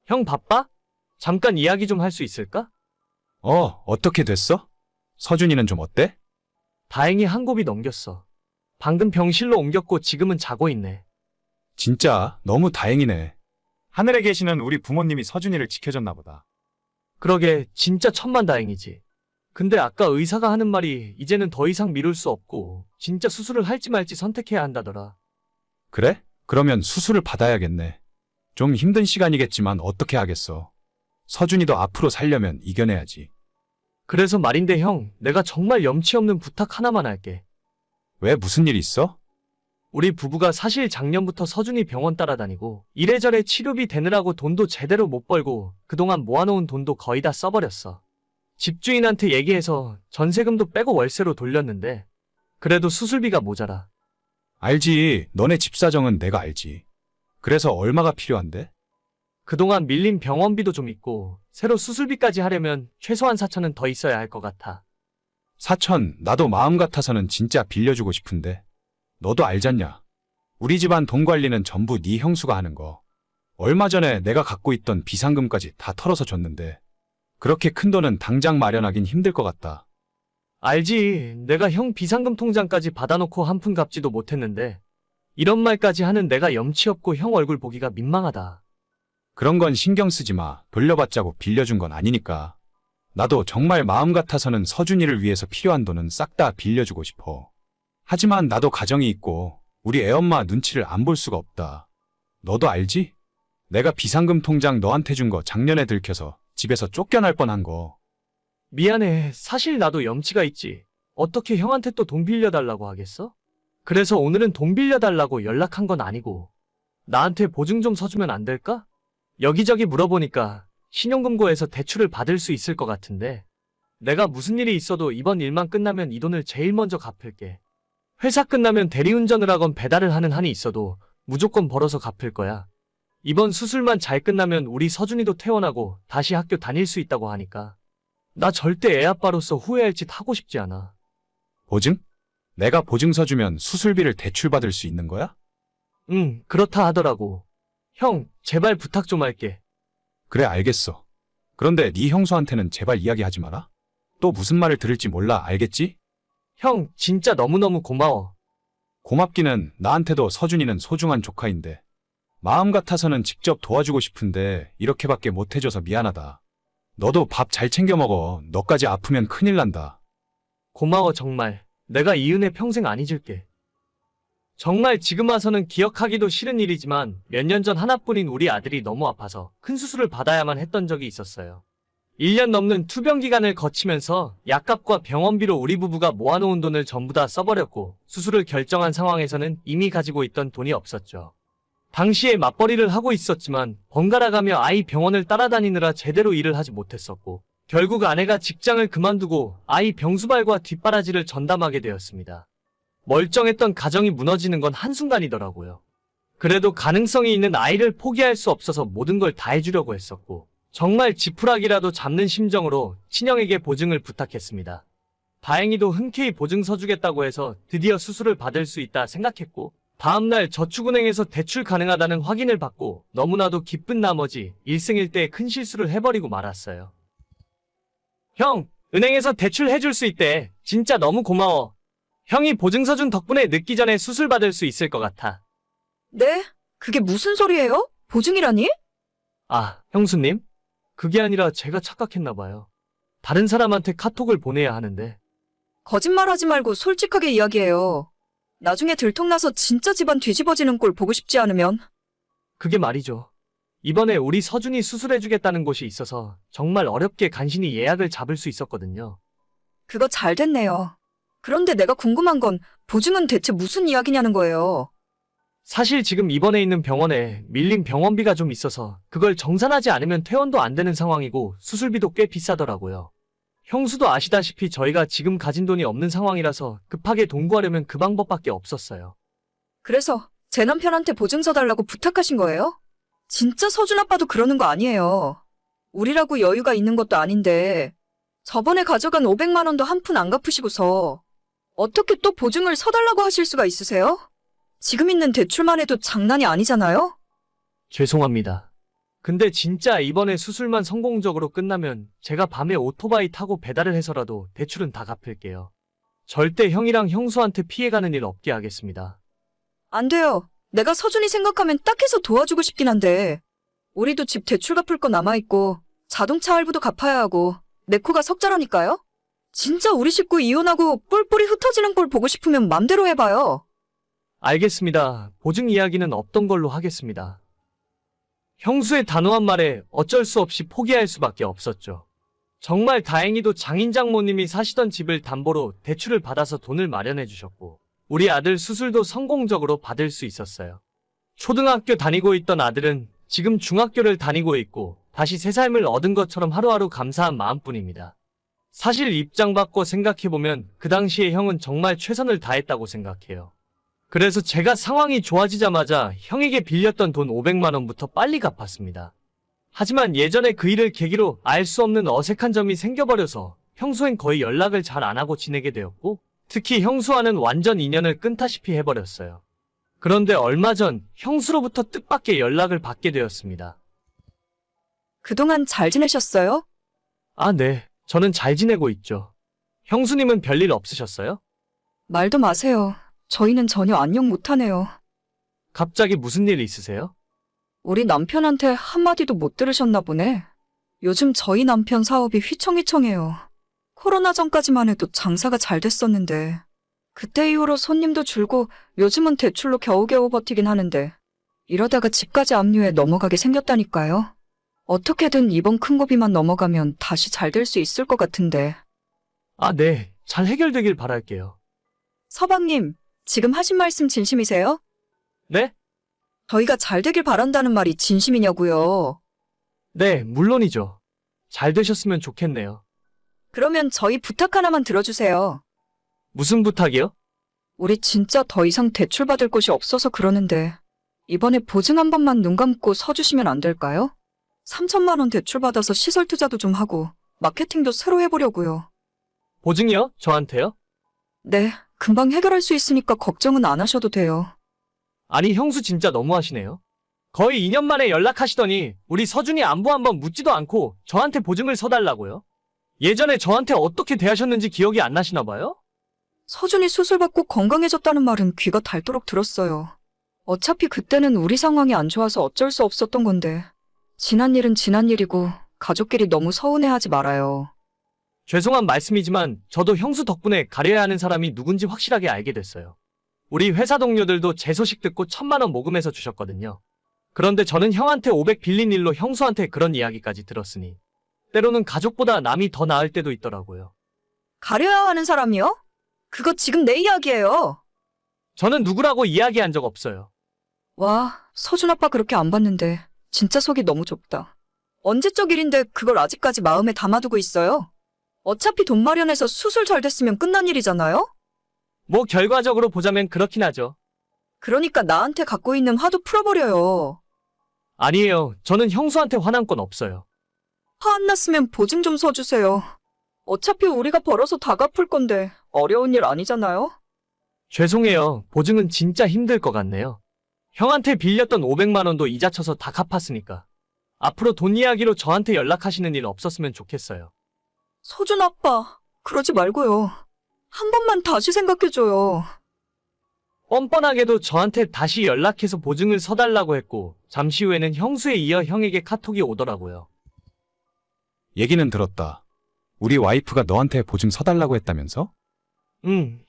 형 바빠? 잠깐 이야기 좀 할 수 있을까? 어떻게 됐어? 서준이는 좀 어때? 다행히 한 곱이 넘겼어. 방금 병실로 옮겼고 지금은 자고 있네. 진짜 너무 다행이네. 하늘에 계시는 우리 부모님이 서준이를 지켜줬나 보다. 그러게 진짜 천만다행이지. 근데 아까 의사가 하는 말이 이제는 더 이상 미룰 수 없고 진짜 수술을 할지 말지 선택해야 한다더라. 그래? 그러면 수술을 받아야겠네. 좀 힘든 시간이겠지만 어떻게 하겠어. 서준이도 앞으로 살려면 이겨내야지. 그래서 말인데 형, 내가 정말 염치 없는 부탁 하나만 할게. 왜 무슨 일 있어? 우리 부부가 사실 작년부터 서준이 병원 따라다니고 이래저래 치료비 대느라고 돈도 제대로 못 벌고 그동안 모아놓은 돈도 거의 다 써버렸어. 집주인한테 얘기해서 전세금도 빼고 월세로 돌렸는데 그래도 수술비가 모자라. 알지. 너네 집 사정은 내가 알지. 그래서 얼마가 필요한데? 그동안 밀린 병원비도 좀 있고 새로 수술비까지 하려면 최소한 4천은 더 있어야 할 것 같아. 사천, 나도 마음 같아서는 진짜 빌려주고 싶은데. 너도 알잖냐. 우리 집안 돈 관리는 전부 네 형수가 하는 거. 얼마 전에 내가 갖고 있던 비상금까지 다 털어서 줬는데 그렇게 큰 돈은 당장 마련하긴 힘들 것 같다. 알지. 내가 형 비상금 통장까지 받아놓고 한 푼 갚지도 못했는데 이런 말까지 하는 내가 염치 없고 형 얼굴 보기가 민망하다. 그런 건 신경 쓰지 마. 돌려받자고 빌려준 건 아니니까. 나도 정말 마음 같아서는 서준이를 위해서 필요한 돈은 싹 다 빌려주고 싶어. 하지만 나도 가정이 있고 우리 애엄마 눈치를 안 볼 수가 없다. 너도 알지? 내가 비상금 통장 너한테 준 거 작년에 들켜서 집에서 쫓겨날 뻔한 거. 미안해. 사실 나도 염치가 있지. 어떻게 형한테 또 돈 빌려달라고 하겠어? 그래서 오늘은 돈 빌려달라고 연락한 건 아니고 나한테 보증 좀 서주면 안 될까? 여기저기 물어보니까 신용금고에서 대출을 받을 수 있을 것 같은데 내가 무슨 일이 있어도 이번 일만 끝나면 이 돈을 제일 먼저 갚을게. 회사 끝나면 대리운전을 하건 배달을 하는 한이 있어도 무조건 벌어서 갚을 거야. 이번 수술만 잘 끝나면 우리 서준이도 퇴원하고 다시 학교 다닐 수 있다고 하니까 나 절대 애 아빠로서 후회할 짓 하고 싶지 않아. 보증? 내가 보증서 주면 수술비를 대출받을 수 있는 거야? 응, 그렇다 하더라고. 형, 제발 부탁 좀 할게. 그래, 알겠어. 그런데 네 형수한테는 제발 이야기하지 마라. 또 무슨 말을 들을지 몰라, 알겠지? 형, 진짜 너무너무 고마워. 고맙기는. 나한테도 서준이는 소중한 조카인데 마음 같아서는 직접 도와주고 싶은데 이렇게밖에 못해줘서 미안하다. 너도 밥 잘 챙겨 먹어. 너까지 아프면 큰일 난다. 고마워 정말. 내가 이 은혜 평생 안 잊을게. 정말 지금 와서는 기억하기도 싫은 일이지만 몇 년 전 하나뿐인 우리 아들이 너무 아파서 큰 수술을 받아야만 했던 적이 있었어요. 1년 넘는 투병 기간을 거치면서 약값과 병원비로 우리 부부가 모아놓은 돈을 전부 다 써버렸고 수술을 결정한 상황에서는 이미 가지고 있던 돈이 없었죠. 당시에 맞벌이를 하고 있었지만 번갈아가며 아이 병원을 따라다니느라 제대로 일을 하지 못했었고 결국 아내가 직장을 그만두고 아이 병수발과 뒷바라지를 전담하게 되었습니다. 멀쩡했던 가정이 무너지는 건 한순간이더라고요. 그래도 가능성이 있는 아이를 포기할 수 없어서 모든 걸 다 해주려고 했었고 정말 지푸라기라도 잡는 심정으로 친형에게 보증을 부탁했습니다. 다행히도 흔쾌히 보증 서주겠다고 해서 드디어 수술을 받을 수 있다 생각했고 다음날 저축은행에서 대출 가능하다는 확인을 받고 너무나도 기쁜 나머지 일생일대의 큰 실수를 해버리고 말았어요. 형, 은행에서 대출 해줄 수 있대. 진짜 너무 고마워. 형이 보증서 준 덕분에 늦기 전에 수술 받을 수 있을 것 같아. 네? 그게 무슨 소리예요? 보증이라니? 아, 형수님? 그게 아니라 제가 착각했나 봐요. 다른 사람한테 카톡을 보내야 하는데. 거짓말하지 말고 솔직하게 이야기해요. 나중에 들통나서 진짜 집안 뒤집어지는 꼴 보고 싶지 않으면. 그게 말이죠. 이번에 우리 서준이 수술해주겠다는 곳이 있어서 정말 어렵게 간신히 예약을 잡을 수 있었거든요. 그거 잘 됐네요. 그런데 내가 궁금한 건 보증은 대체 무슨 이야기냐는 거예요. 사실 지금 입원해 있는 병원에 밀린 병원비가 좀 있어서 그걸 정산하지 않으면 퇴원도 안 되는 상황이고 수술비도 꽤 비싸더라고요. 형수도 아시다시피 저희가 지금 가진 돈이 없는 상황이라서 급하게 돈 구하려면 그 방법밖에 없었어요. 그래서 제 남편한테 보증서 달라고 부탁하신 거예요? 진짜 서준 아빠도 그러는 거 아니에요. 우리라고 여유가 있는 것도 아닌데 저번에 가져간 500만 원도 한 푼 안 갚으시고서 어떻게 또 보증을 서달라고 하실 수가 있으세요? 지금 있는 대출만 해도 장난이 아니잖아요? 죄송합니다. 근데 진짜 이번에 수술만 성공적으로 끝나면 제가 밤에 오토바이 타고 배달을 해서라도 대출은 다 갚을게요. 절대 형이랑 형수한테 피해가는 일 없게 하겠습니다. 안 돼요. 내가 서준이 생각하면 딱해서 도와주고 싶긴 한데 우리도 집 대출 갚을 거 남아있고 자동차 할부도 갚아야 하고 내 코가 석자라니까요? 진짜 우리 식구 이혼하고 뿔뿔이 흩어지는 걸 보고 싶으면 맘대로 해봐요. 알겠습니다. 보증 이야기는 없던 걸로 하겠습니다. 형수의 단호한 말에 어쩔 수 없이 포기할 수밖에 없었죠. 정말 다행히도 장인 장모님이 사시던 집을 담보로 대출을 받아서 돈을 마련해 주셨고 우리 아들 수술도 성공적으로 받을 수 있었어요. 초등학교 다니고 있던 아들은 지금 중학교를 다니고 있고 다시 새 삶을 얻은 것처럼 하루하루 감사한 마음뿐입니다. 사실 입장 바꿔 생각해보면 그 당시에 형은 정말 최선을 다했다고 생각해요. 그래서 제가 상황이 좋아지자마자 형에게 빌렸던 돈 500만 원부터 빨리 갚았습니다. 하지만 예전에 그 일을 계기로 알 수 없는 어색한 점이 생겨버려서 형수엔 거의 연락을 잘 안 하고 지내게 되었고 특히 형수와는 완전 인연을 끊다시피 해버렸어요. 그런데 얼마 전 형수로부터 뜻밖의 연락을 받게 되었습니다. 그동안 잘 지내셨어요? 아, 네. 저는 잘 지내고 있죠. 형수님은 별일 없으셨어요? 말도 마세요. 저희는 전혀 안녕 못하네요. 갑자기 무슨 일 있으세요? 우리 남편한테 한마디도 못 들으셨나 보네. 요즘 저희 남편 사업이 휘청휘청해요. 코로나 전까지만 해도 장사가 잘 됐었는데 그때 이후로 손님도 줄고 요즘은 대출로 겨우겨우 버티긴 하는데 이러다가 집까지 압류해 넘어가게 생겼다니까요. 어떻게든 이번 큰 고비만 넘어가면 다시 잘 될 수 있을 것 같은데. 아, 네. 잘 해결되길 바랄게요. 서방님, 지금 하신 말씀 진심이세요? 네? 저희가 잘 되길 바란다는 말이 진심이냐고요. 네, 물론이죠. 잘 되셨으면 좋겠네요. 그러면 저희 부탁 하나만 들어주세요. 무슨 부탁이요? 우리 진짜 더 이상 대출 받을 곳이 없어서 그러는데 이번에 보증 한 번만 눈 감고 서주시면 안 될까요? 3천만 원 대출 받아서 시설 투자도 좀 하고 마케팅도 새로 해보려고요. 보증이요? 저한테요? 네, 금방 해결할 수 있으니까 걱정은 안 하셔도 돼요. 아니, 형수 진짜 너무하시네요. 거의 2년 만에 연락하시더니 우리 서준이 안부 한번 묻지도 않고 저한테 보증을 서달라고요? 예전에 저한테 어떻게 대하셨는지 기억이 안 나시나 봐요? 서준이 수술받고 건강해졌다는 말은 귀가 닳도록 들었어요. 어차피 그때는 우리 상황이 안 좋아서 어쩔 수 없었던 건데 지난 일은 지난 일이고 가족끼리 너무 서운해하지 말아요. 죄송한 말씀이지만 저도 형수 덕분에 가려야 하는 사람이 누군지 확실하게 알게 됐어요. 우리 회사 동료들도 제 소식 듣고 1,000만 원 모금해서 주셨거든요. 그런데 저는 형한테 500 빌린 일로 형수한테 그런 이야기까지 들었으니 때로는 가족보다 남이 더 나을 때도 있더라고요. 가려야 하는 사람이요? 그거 지금 내 이야기예요. 저는 누구라고 이야기한 적 없어요. 와, 서준 아빠 그렇게 안 봤는데 진짜 속이 너무 좁다. 언제적 일인데 그걸 아직까지 마음에 담아두고 있어요? 어차피 돈 마련해서 수술 잘 됐으면 끝난 일이잖아요? 뭐 결과적으로 보자면 그렇긴 하죠. 그러니까 나한테 갖고 있는 화도 풀어버려요. 아니에요. 저는 형수한테 화난 건 없어요. 화 안 났으면 보증 좀 서주세요. 어차피 우리가 벌어서 다 갚을 건데 어려운 일 아니잖아요? 죄송해요. 보증은 진짜 힘들 것 같네요. 형한테 빌렸던 500만 원도 이자 쳐서 다 갚았으니까. 앞으로 돈 이야기로 저한테 연락하시는 일 없었으면 좋겠어요. 서준 아빠, 그러지 말고요. 한 번만 다시 생각해줘요. 뻔뻔하게도 저한테 다시 연락해서 보증을 서달라고 했고 잠시 후에는 형수에 이어 형에게 카톡이 오더라고요. 얘기는 들었다. 우리 와이프가 너한테 보증 서달라고 했다면서?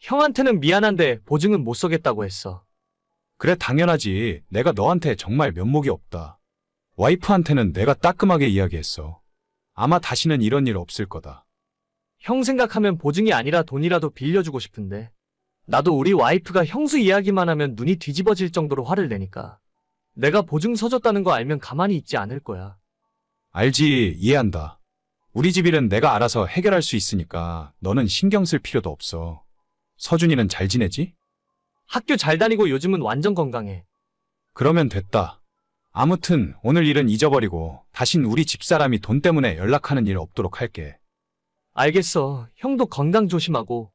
형한테는 미안한데 보증은 못 서겠다고 했어. 그래, 당연하지. 내가 너한테 정말 면목이 없다. 와이프한테는 내가 따끔하게 이야기했어. 아마 다시는 이런 일 없을 거다. 형 생각하면 보증이 아니라 돈이라도 빌려주고 싶은데 나도 우리 와이프가 형수 이야기만 하면 눈이 뒤집어질 정도로 화를 내니까 내가 보증 서줬다는 거 알면 가만히 있지 않을 거야. 알지, 이해한다. 우리 집 일은 내가 알아서 해결할 수 있으니까 너는 신경 쓸 필요도 없어. 서준이는 잘 지내지? 학교 잘 다니고 요즘은 완전 건강해. 그러면 됐다. 아무튼 오늘 일은 잊어버리고 다신 우리 집사람이 돈 때문에 연락하는 일 없도록 할게. 알겠어. 형도 건강 조심하고.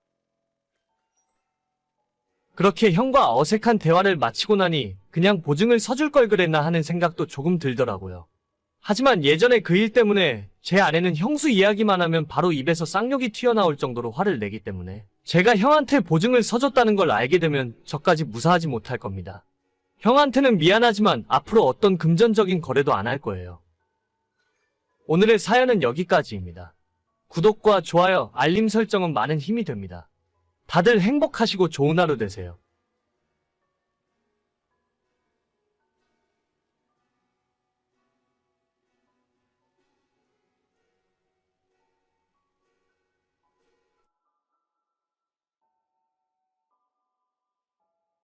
그렇게 형과 어색한 대화를 마치고 나니 그냥 보증을 서줄 걸 그랬나 하는 생각도 조금 들더라고요. 하지만 예전에 그 일 때문에 제 아내는 형수 이야기만 하면 바로 입에서 쌍욕이 튀어나올 정도로 화를 내기 때문에 제가 형한테 보증을 서줬다는 걸 알게 되면 저까지 무사하지 못할 겁니다. 형한테는 미안하지만 앞으로 어떤 금전적인 거래도 안 할 거예요. 오늘의 사연은 여기까지입니다. 구독과 좋아요, 알림 설정은 많은 힘이 됩니다. 다들 행복하시고 좋은 하루 되세요.